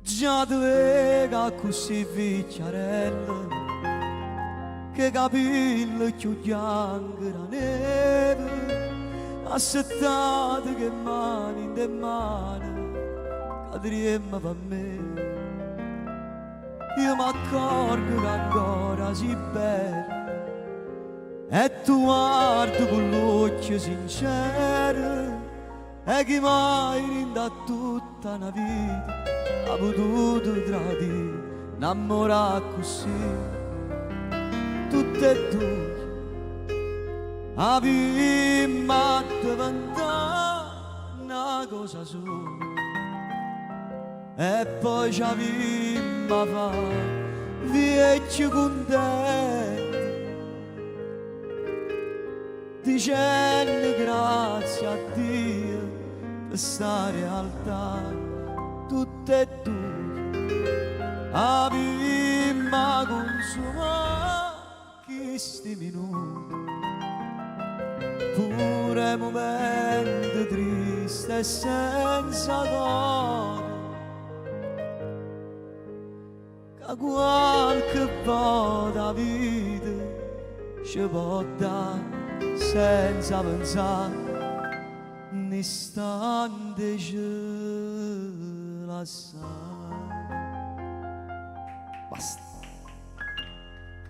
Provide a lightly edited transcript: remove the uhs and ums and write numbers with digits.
Già doveva così vecchiarella che capelli più bianchi la neve, assettate che mani in te mani cadremmo per me. Io mi accorgo che ancora si bella e tu guardi con l'occhio sincero e che mai rinda tutta una vita ha potuto tradire, innamorare così tutte e due avevamo diventato una cosa sola e poi ci avevamo a fare vecchi contenti dicendo grazie a Dio per questa realtà tutte e due avevamo consumato questi minuti pure momenti tristi e senza cuore che qualche volta vita ci può dare senza pensare un istante ce la sa. Basta.